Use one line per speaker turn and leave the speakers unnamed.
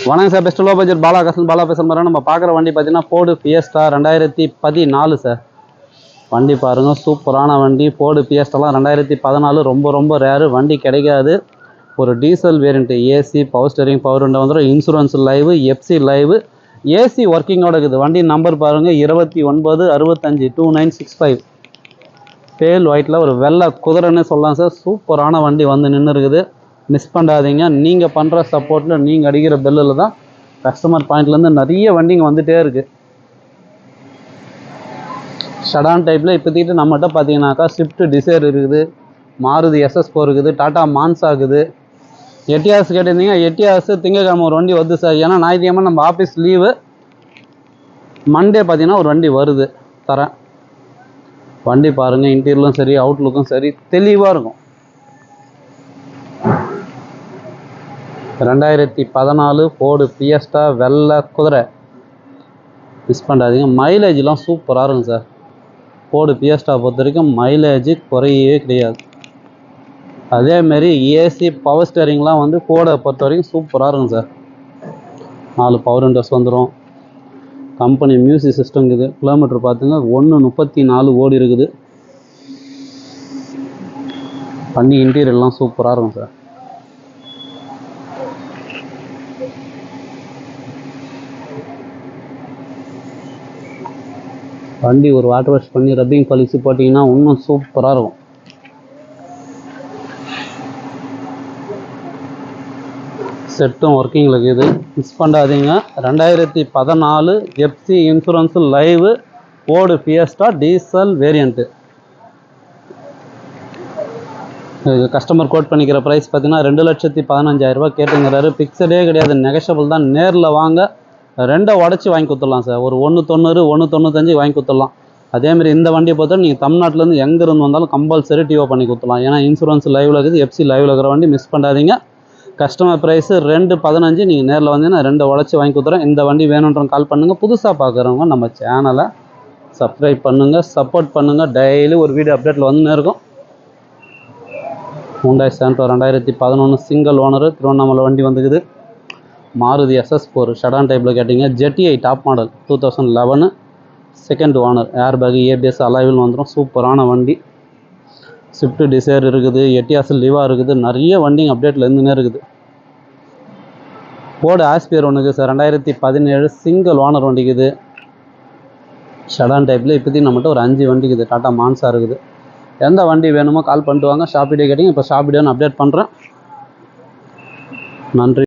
வணக்கம் sir, best low budget Bala பேசுகிற மாதிரி நம்ம பார்க்குற வண்டி பார்த்தீங்கன்னா ஃபோர்டு ஃபியஸ்டா 2014 சார். வண்டி பாருங்கள், சூப்பரான வண்டி. ஃபோர்டு ஃபியஸ்டாலாம் 2014 ரொம்ப ரேரு, வண்டி கிடைக்காது. ஒரு diesel variant, AC, power steering, power window வந்துடும், insurance live, FC live, AC ஒர்க்கிங்கோட இருக்குது. வண்டி நம்பர் பாருங்கள் 29652965. பேல் ஒயிட்டில் ஒரு வெள்ளை குதிரைன்னு சொல்லலாம் சார். சூப்பரான வண்டி வந்து நின்று இருக்குது. மிஸ் பண்ணாதீங்க. நீங்கள் பண்ணுற சப்போர்ட்டில், நீங்கள் அடிக்கிற பெல்லில் தான் கஸ்டமர் பாயிண்ட்லேருந்து நிறைய வண்டிங்க வந்துகிட்டே இருக்குது. ஷடான் டைப்பில் இப்போதிட்டு நம்மகிட்ட பார்த்தீங்கன்னாக்கா ஸ்விஃப்ட் டிசைர் இருக்குது, மாருதி SS4 இருக்குது, டாட்டா மான்சா இருக்குது. எட்டியாஸ் கேட்டிருந்தீங்க, எட்டியாஸ் திங்கக்கிழமை ஒரு வண்டி வருது சார். ஏன்னா ஞாயிற்றுக்கிழமை நம்ம ஆஃபீஸ் லீவு, மண்டே பார்த்தீங்கன்னா ஒரு வண்டி வருது தரேன். வண்டி பாருங்கள், இன்டீரியலும் சரி அவுட்லுக்கும் சரி தெளிவாக இருக்கும். 2014 ஃபோர்டு ஃபியஸ்டா வெள்ளை குதிரை, மிஸ் பண்ணாதீங்க. மைலேஜ்லாம் சூப்பராக இருக்கும் சார். ஃபோர்டு ஃபியஸ்டா பொறுத்த வரைக்கும் மைலேஜ் குறையவே கிடையாது. அதேமாரி ஏசி, பவர் ஸ்டேரிங்லாம் வந்து ஃபோர்டை பொறுத்த வரைக்கும் சூப்பராக இருக்கும் சார். 4 பவர் விண்டோஸ் வந்துடும். கம்பெனி மியூசிக் சிஸ்டம் இருக்குது. கிலோமீட்டர் பார்த்துங்க 134 ஓடி இருக்குது. வண்டி இன்டீரியர்லாம் சூப்பராக இருக்கும் சார். வண்டி ஒரு வாட்டர் வாஷ் பண்ணி ரப்பிங் பாலிசி போட்டிங்கன்னா இன்னும் சூப்பராக இருக்கும். செட்டும் ஒர்க்கிங்கில் இருக்குது, மிஸ் பண்ணாதீங்க. 2014 FC insurance live, Ford Fiesta diesel variant. Customer code பண்ணிக்கிற ப்ரைஸ் பார்த்தீங்கன்னா 2,15,000 ரூபா கேட்டுங்கிறாரு. ஃபிக்ஸடே கிடையாது, நெகஷபிள் தான். நேரில் வாங்க, ரெண்டை உடச்சி வாங்கி கொடுத்துடலாம் சார். ஒரு 190 195 வாங்கி கொடுத்துடலாம். அதேமாதிரி இந்த வண்டியை பொறுத்த நீங்கள் தமிழ்நாட்டிலேருந்து எங்கேருந்து வந்தாலும் கம்பல்சரி டிஓ பண்ணி கொடுத்துடலாம். ஏன்னா இன்சூரன்ஸ் லைவில் இருக்குது, எஃப்சி லைவில் இருக்கிற வண்டி, மிஸ் பண்ணாதீங்க. Customer price 2,15. நீங்கள் நேரில் வந்தீங்கன்னா ரெண்டை உடச்சி வாங்கி கொடுத்துறேன். இந்த வண்டி வேணுன்றவங்க கால் பண்ணுங்கள். புதுசாக பார்க்குறவங்க நம்ம சேனலை சப்ஸ்கிரைப் பண்ணுங்கள், சப்போர்ட் பண்ணுங்கள். டெய்லி ஒரு வீடியோ அப்டேட்டில் வந்துன்னு இருக்கும். Hyundai Santro 2011 single owner, Tiruvannamalai வண்டி வந்துக்குது. மாருதி SS4 ஷடான் டைப்பில் கேட்டிங்க. ஜெட்டிஐ top model 2011 second owner, air bag, ABS அலாய்வில் வந்துடும். சூப்பரான வண்டி. ஸ்விஃப்ட் டிசைர் இருக்குது, எட்டியாஸ் லிவா இருக்குது. நிறைய வண்டிங்க அப்டேட்டில் இருந்துன்னே இருக்குது. ஃபோர்டு ஆஸ்பியர் ஒன்றுக்கு சார் 2017 சிங்கிள் ஓனர் வண்டிக்குது. ஷடான் டைப்பில் இப்போதைக்கு நம்மகிட்ட ஒரு 5 வண்டிக்குது. டாட்டா மான்சா இருக்குது. எந்த வண்டி வேணுமோ கால் பண்ணிட்டு வாங்க. ஷாப்பிடே கேட்டிங்க, இப்போ ஷாப்பிடேன்னு அப்டேட் பண்ணுறேன். நன்றி.